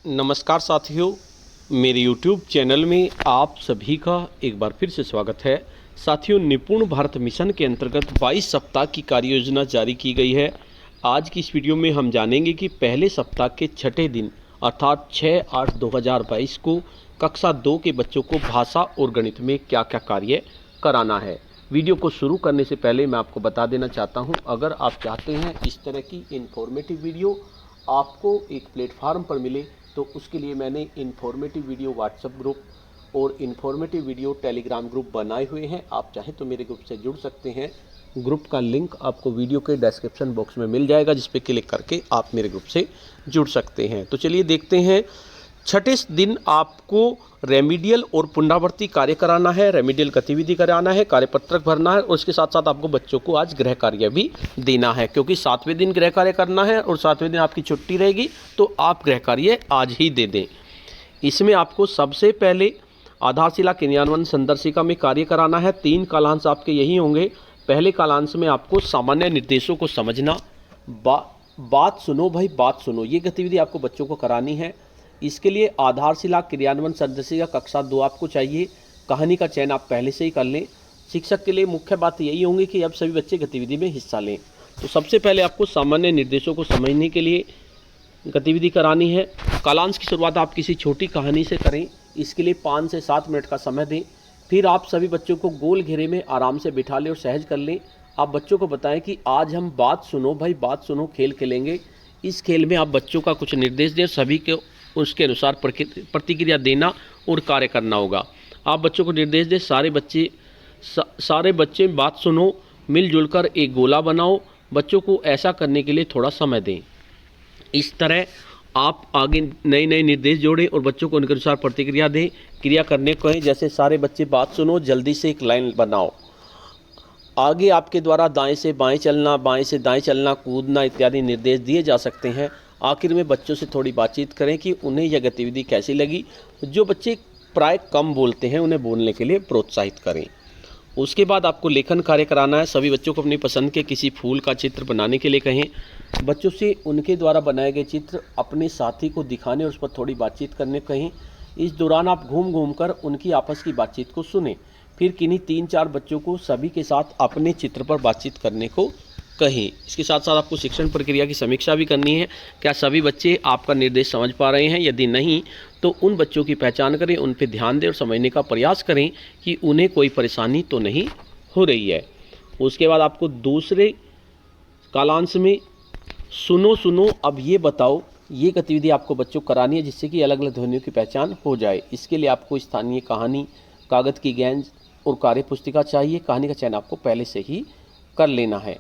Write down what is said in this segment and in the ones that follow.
नमस्कार साथियों, मेरे YouTube चैनल में आप सभी का एक बार फिर से स्वागत है। साथियों, निपुण भारत मिशन के अंतर्गत 22 सप्ताह की कार्य योजना जारी की गई है। आज की इस वीडियो में हम जानेंगे कि पहले सप्ताह के छठे दिन अर्थात 6/8/2022 को कक्षा 2 के बच्चों को भाषा और गणित में क्या क्या कार्य कराना है। वीडियो को शुरू करने से पहले मैं आपको बता देना चाहता हूं, अगर आप चाहते हैं इस तरह की इन्फॉर्मेटिव वीडियो आपको एक प्लेटफार्म पर मिले तो उसके लिए मैंने इन्फॉर्मेटिव वीडियो व्हाट्सएप ग्रुप और इन्फॉर्मेटिव वीडियो टेलीग्राम ग्रुप बनाए हुए हैं। आप चाहें तो मेरे ग्रुप से जुड़ सकते हैं। ग्रुप का लिंक आपको वीडियो के डिस्क्रिप्शन बॉक्स में मिल जाएगा, जिस पे क्लिक करके आप मेरे ग्रुप से जुड़ सकते हैं। तो चलिए देखते हैं। छठे दिन आपको रेमिडियल और पुनरावृत्ति कार्य कराना है, रेमिडियल गतिविधि कराना है, कार्यपत्रक भरना है और उसके साथ साथ आपको बच्चों को आज गृह कार्य भी देना है, क्योंकि 7वें दिन गृह कार्य करना है और 7वें दिन आपकी छुट्टी रहेगी, तो आप गृह कार्य आज ही दे दें। इसमें आपको सबसे पहले आधारशिला क्रियान्वयन संदर्शिका में कार्य कराना है। 3 कालांश आपके यही होंगे। पहले कालांश में आपको सामान्य निर्देशों को समझना, बात सुनो भाई बात सुनो, ये गतिविधि आपको बच्चों को करानी है। इसके लिए आधारशिला क्रियान्वयन संदर्शिका कक्षा 2 आपको चाहिए। कहानी का चयन आप पहले से ही कर लें। शिक्षक के लिए मुख्य बात यही होंगी कि अब सभी बच्चे गतिविधि में हिस्सा लें। तो सबसे पहले आपको सामान्य निर्देशों को समझने के लिए गतिविधि करानी है। कालांश की शुरुआत आप किसी छोटी कहानी से करें। इसके लिए 5 से 7 मिनट का समय दें। फिर आप सभी बच्चों को गोल घेरे में आराम से बिठा लें और सहज कर लें। आप बच्चों को बताएं कि आज हम बात सुनो भाई बात सुनो खेल खेलेंगे। इस खेल में आप बच्चों का कुछ निर्देश दें, सभी के उसके अनुसार प्रतिक्रिया देना और कार्य करना होगा। आप बच्चों को निर्देश दें, सारे बच्चे बात सुनो, मिलजुल कर एक गोला बनाओ। बच्चों को ऐसा करने के लिए थोड़ा समय दें। इस तरह आप आगे नए नए निर्देश जोड़ें और बच्चों को उनके अनुसार प्रतिक्रिया दें। क्रिया करने को कहें, जैसे सारे बच्चे बात सुनो, जल्दी से एक लाइन बनाओ। आगे आपके द्वारा दाएं से बाएं चलना, बाएं से दाएं चलना, कूदना इत्यादि निर्देश दिए जा सकते हैं। आखिर में बच्चों से थोड़ी बातचीत करें कि उन्हें यह गतिविधि कैसी लगी। जो बच्चे प्राय कम बोलते हैं उन्हें बोलने के लिए प्रोत्साहित करें। उसके बाद आपको लेखन कार्य कराना है। सभी बच्चों को अपनी पसंद के किसी फूल का चित्र बनाने के लिए कहें। बच्चों से उनके द्वारा बनाए गए चित्र अपने साथी को दिखाने और उस पर थोड़ी बातचीत करने कहें। इस दौरान आप घूम घूम कर उनकी आपस की बातचीत को सुनें। फिर किन्हीं 3-4 बच्चों को सभी के साथ अपने चित्र पर बातचीत करने को कहें। इसके साथ साथ आपको शिक्षण प्रक्रिया की समीक्षा भी करनी है। क्या सभी बच्चे आपका निर्देश समझ पा रहे हैं? यदि नहीं तो उन बच्चों की पहचान करें, उन पर ध्यान दें और समझने का प्रयास करें कि उन्हें कोई परेशानी तो नहीं हो रही है। उसके बाद आपको दूसरे कालांश में सुनो सुनो अब ये बताओ, ये गतिविधि आपको बच्चों को करानी है, जिससे कि अलग अलग ध्वनियों की पहचान हो जाए। इसके लिए आपको स्थानीय कहानी, कागज़ की गेंद और कार्य पुस्तिका चाहिए। कहानी का चयन आपको पहले से ही कर लेना है।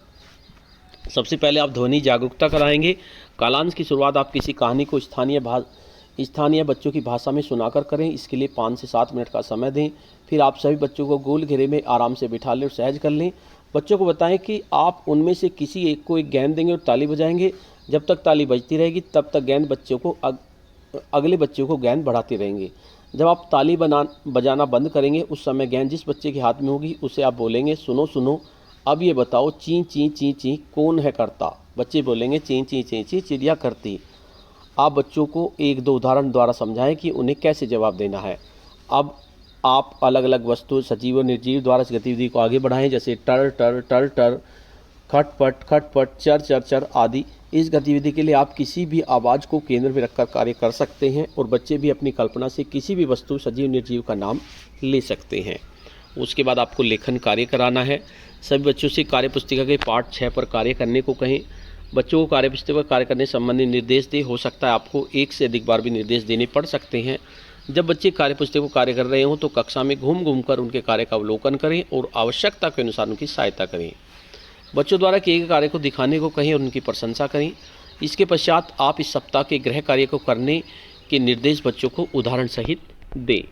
सबसे पहले आप ध्वनि जागरूकता कराएंगे। कालांश की शुरुआत आप किसी कहानी को स्थानीय बच्चों की भाषा में सुनाकर करें। इसके लिए 5 से 7 मिनट का समय दें। फिर आप सभी बच्चों को गोल घेरे में आराम से बिठा लें और सहज कर लें। बच्चों को बताएं कि आप उनमें से किसी एक को एक गेंद देंगे और ताली बजाएंगे। जब तक ताली बजती रहेगी तब तक गेंद बच्चों को अगले बच्चों को गेंद बढ़ाते रहेंगे। जब आप ताली बजाना बंद करेंगे उस समय गेंद जिस बच्चे के हाथ में होगी उसे आप बोलेंगे, सुनो सुनो अब ये बताओ, ची ची ची ची कौन है करता। बच्चे बोलेंगे, ची ची ची ची चिड़िया करती। आप बच्चों को 1-2 उदाहरण द्वारा समझाएं कि उन्हें कैसे जवाब देना है। अब आप अलग अलग वस्तु सजीव और निर्जीव द्वारा इस गतिविधि को आगे बढ़ाएं, जैसे टर टर टर टर, खटपट चर चर चर आदि। इस गतिविधि के लिए आप किसी भी आवाज़ को केंद्र में रखकर कार्य कर सकते हैं और बच्चे भी अपनी कल्पना से किसी भी वस्तु सजीव निर्जीव का नाम ले सकते हैं। उसके बाद आपको लेखन कार्य कराना है। सभी बच्चों से कार्य पुस्तिका के पाठ 6 पर कार्य करने को कहें। बच्चों को कार्य पुस्तिका पर कार्य करने संबंधी निर्देश दें। हो सकता है आपको 1 से अधिक बार भी निर्देश देने पड़ सकते हैं। जब बच्चे कार्य पुस्तिका पर कार्य कर रहे हों तो कक्षा में घूम घूम कर उनके कार्य का अवलोकन करें और आवश्यकता के अनुसार उनकी सहायता करें। बच्चों द्वारा किए गए कार्य को दिखाने को कहें और उनकी प्रशंसा करें। इसके पश्चात आप इस सप्ताह के गृह कार्य को करने के निर्देश बच्चों को उदाहरण सहित दें।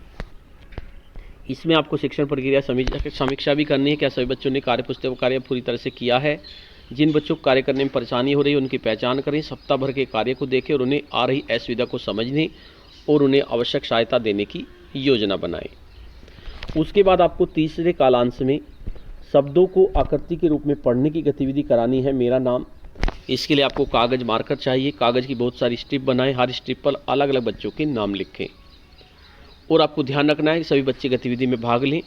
इसमें आपको शिक्षण प्रक्रिया समीक्षा भी करनी है। क्या सभी बच्चों ने कार्य पुस्तक कार्य पूरी तरह से किया है? जिन बच्चों को कार्य करने में परेशानी हो रही है उनकी पहचान करें। सप्ताह भर के कार्य को देखें और उन्हें आ रही असुविधा को समझने और उन्हें आवश्यक सहायता देने की योजना बनाएं। उसके बाद आपको तीसरे कालांश में शब्दों को आकृति के रूप में पढ़ने की गतिविधि करानी है। मेरा नाम इसके लिए आपको कागज़ मार्कर चाहिए। कागज़ की बहुत सारी स्ट्रिप बनाएं, हर स्ट्रिप पर अलग अलग बच्चों के नाम लिखें। और आपको ध्यान रखना है कि सभी बच्चे गतिविधि में भाग लें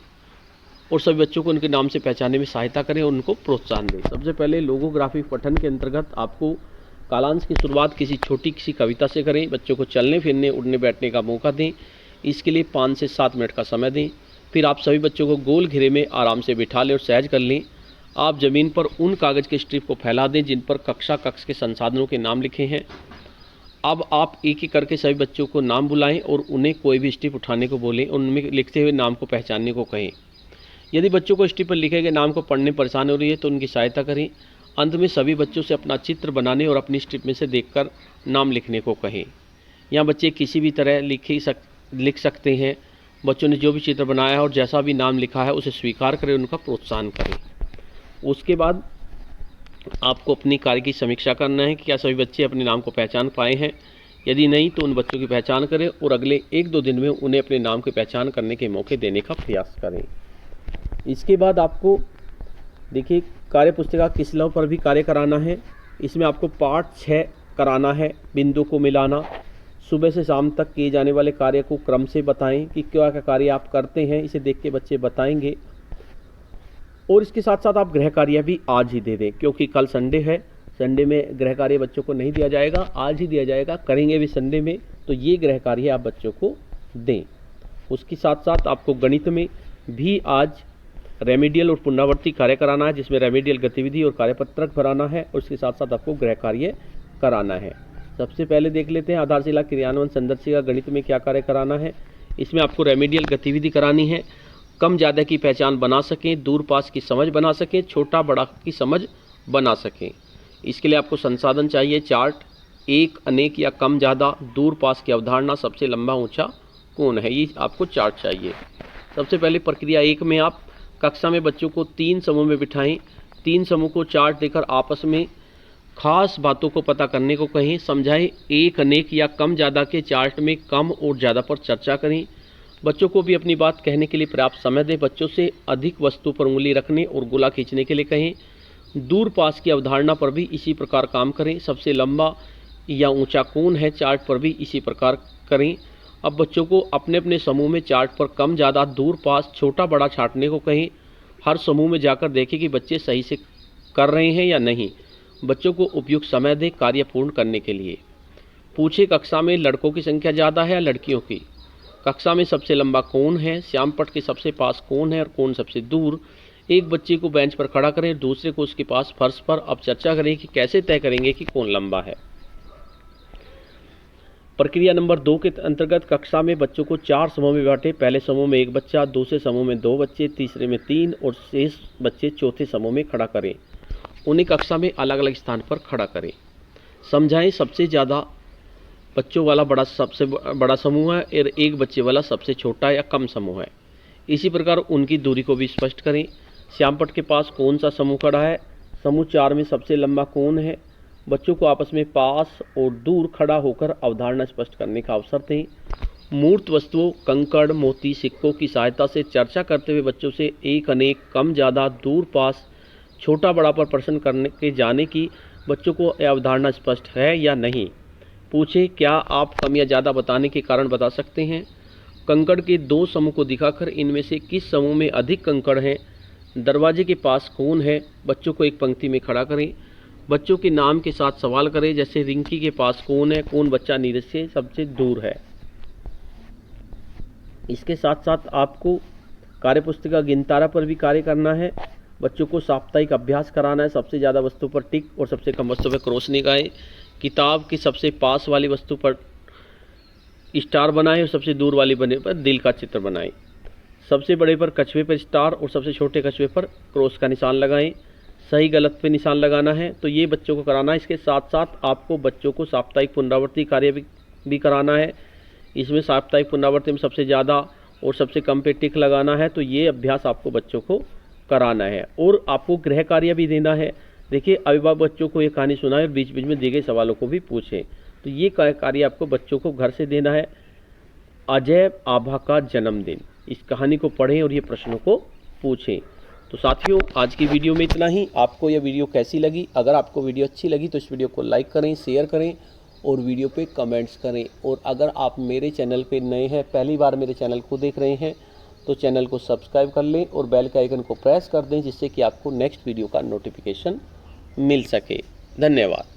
और सभी बच्चों को उनके नाम से पहचानने में सहायता करें और उनको प्रोत्साहन दें। सबसे पहले लोगोग्राफी पठन के अंतर्गत आपको कालांश की शुरुआत किसी कविता से करें। बच्चों को चलने फिरने उठने बैठने का मौका दें। इसके लिए 5 से 7 मिनट का समय दें। फिर आप सभी बच्चों को गोल घेरे में आराम से बिठा लें और सहज कर लें। आप ज़मीन पर उन कागज़ के स्ट्रिप को फैला दें जिन पर कक्ष के संसाधनों के नाम लिखे हैं। अब आप एक एक करके सभी बच्चों को नाम बुलाएं और उन्हें कोई भी स्ट्रिप उठाने को बोलें। उनमें लिखते हुए नाम को पहचानने को कहें। यदि बच्चों को स्ट्रिप पर लिखे गए नाम को पढ़ने परेशानी हो रही है तो उनकी सहायता करें। अंत में सभी बच्चों से अपना चित्र बनाने और अपनी स्ट्रिप में से देखकर नाम लिखने को कहें। यहाँ बच्चे किसी भी तरह लिख सकते हैं। बच्चों ने जो भी चित्र बनाया है और जैसा भी नाम लिखा है उसे स्वीकार करें, उनका प्रोत्साहन करें। उसके बाद आपको अपनी कार्य की समीक्षा करना है कि क्या सभी बच्चे अपने नाम को पहचान पाए हैं। यदि नहीं तो उन बच्चों की पहचान करें और अगले 1-2 दिन में उन्हें अपने नाम की पहचान करने के मौके देने का प्रयास करें। इसके बाद आपको देखिए कार्य पुस्तिका किसलव पर भी कार्य कराना है। इसमें आपको पाठ 6 कराना है। बिंदु को मिलाना। सुबह से शाम तक किए जाने वाले कार्य को क्रम से बताएं कि क्या क्या कार्य आप करते हैं, इसे देख के बच्चे बताएंगे। और इसके साथ साथ आप गृह कार्य भी आज ही दे दें, क्योंकि कल संडे है। संडे में गृह कार्य बच्चों को नहीं दिया जाएगा, आज ही दिया जाएगा। करेंगे भी संडे में, तो ये गृह कार्य आप बच्चों को दें। उसके साथ साथ आपको गणित में भी आज रेमेडियल और पुनरावर्ती कार्य कराना है, जिसमें रेमेडियल गतिविधि और कार्यपत्रक भराना है। और उसके साथ साथ आपको गृह कार्य कराना है। सबसे पहले देख लेते हैं आधारशिला क्रियान्वयन संदर्शिका गणित में क्या कार्य कराना है। इसमें आपको रेमेडियल गतिविधि करानी है। कम ज़्यादा की पहचान बना सकें, दूर पास की समझ बना सकें, छोटा बड़ा की समझ बना सकें। इसके लिए आपको संसाधन चाहिए चार्ट, एक अनेक या कम ज़्यादा, दूर पास की अवधारणा, सबसे लंबा ऊंचा कौन है, ये आपको चार्ट चाहिए। सबसे पहले प्रक्रिया 1 में आप कक्षा में बच्चों को 3 समूह में बिठाएं। 3 समूह को चार्ट देकर आपस में खास बातों को पता करने को कहें। समझाएं। एक अनेक या कम ज़्यादा के चार्ट में कम और ज़्यादा पर चर्चा करें। बच्चों को भी अपनी बात कहने के लिए पर्याप्त समय दें। बच्चों से अधिक वस्तु पर उंगली रखने और गोला खींचने के लिए कहें। दूर पास की अवधारणा पर भी इसी प्रकार काम करें। सबसे लंबा या ऊंचा कौन है, चार्ट पर भी इसी प्रकार करें। अब बच्चों को अपने अपने समूह में चार्ट पर कम ज़्यादा, दूर पास, छोटा बड़ा छांटने को कहें। हर समूह में जाकर देखें कि बच्चे सही से कर रहे हैं या नहीं। बच्चों को उपयुक्त समय दें कार्य पूर्ण करने के लिए। पूछे कक्षा में लड़कों की संख्या ज़्यादा है या लड़कियों की। कक्षा में सबसे लंबा कौन है, श्यामपट्ट के सबसे पास कौन है और कौन सबसे दूर। एक बच्चे को बेंच पर खड़ा करें, दूसरे को उसके पास फर्श पर। अब चर्चा करें कि कैसे तय करेंगे कि कौन लंबा है। प्रक्रिया नंबर 2 के अंतर्गत कक्षा में बच्चों को 4 समूह में बांटें। पहले समूह में 1 बच्चा, दूसरे समूह में 2 बच्चे, तीसरे में 3 और शेष बच्चे चौथे समूह में खड़ा करें। उन्हें कक्षा में अलग अलग स्थान पर खड़ा करें। समझाएं। सबसे ज़्यादा बच्चों वाला सबसे बड़ा समूह है और 1 बच्चे वाला सबसे छोटा या कम समूह है। इसी प्रकार उनकी दूरी को भी स्पष्ट करें। श्यामपट्ट के पास कौन सा समूह खड़ा है, समूह 4 में सबसे लंबा कौन है। बच्चों को आपस में पास और दूर खड़ा होकर अवधारणा स्पष्ट करने का अवसर दें। मूर्त वस्तुओं, कंकड़, मोती, सिक्कों की सहायता से चर्चा करते हुए बच्चों से एक अनेक, कम ज़्यादा, दूर पास, छोटा बड़ा पर प्रश्न करने के जाने की बच्चों को यह अवधारणा स्पष्ट है या नहीं। पूछे क्या आप कम या ज़्यादा बताने के कारण बता सकते हैं। कंकड़ के 2 समूह को दिखाकर इनमें से किस समूह में अधिक कंकड़ हैं। दरवाजे के पास कौन है। बच्चों को एक पंक्ति में खड़ा करें। बच्चों के नाम के साथ सवाल करें, जैसे रिंकी के पास कौन है, कौन बच्चा नीरज से सबसे दूर है। इसके साथ साथ आपको कार्यपुस्तिका गिनतारा पर भी कार्य करना है। बच्चों को साप्ताहिक अभ्यास कराना है। सबसे ज़्यादा वस्तु पर टिक और सबसे कम वस्तु पर क्रॉस लगाएं। किताब की सबसे पास वाली वस्तु पर स्टार बनाएं और सबसे दूर वाली बने पर दिल का चित्र बनाएं। सबसे बड़े पर कछुए पर स्टार और सबसे छोटे कछुए पर क्रॉस का निशान लगाएं। सही गलत पे निशान लगाना है। तो ये बच्चों को कराना है। इसके साथ साथ आपको बच्चों को साप्ताहिक पुनरावृत्ति कार्य भी कराना है। इसमें साप्ताहिक पुनरावृत्ति में सबसे ज़्यादा और सबसे कम पे टिक लगाना है। तो ये अभ्यास आपको बच्चों को कराना है। और आपको गृह कार्य भी देना है। देखिए, अभिभावक बच्चों को ये कहानी सुनाए और बीच बीच में दिए गए सवालों को भी पूछें। तो ये कार्य आपको बच्चों को घर से देना है। अजय आभा का जन्मदिन, इस कहानी को पढ़ें और ये प्रश्नों को पूछें। तो साथियों आज की वीडियो में इतना ही। आपको यह वीडियो कैसी लगी? अगर आपको वीडियो अच्छी लगी तो इस वीडियो को लाइक करें, शेयर करें और वीडियो पे कमेंट्स करें। और अगर आप मेरे चैनल पे नए हैं, पहली बार मेरे चैनल को देख रहे हैं, तो चैनल को सब्सक्राइब कर लें और बेल के आइकन को प्रेस कर दें, जिससे कि आपको नेक्स्ट वीडियो का नोटिफिकेशन मिल सके। धन्यवाद।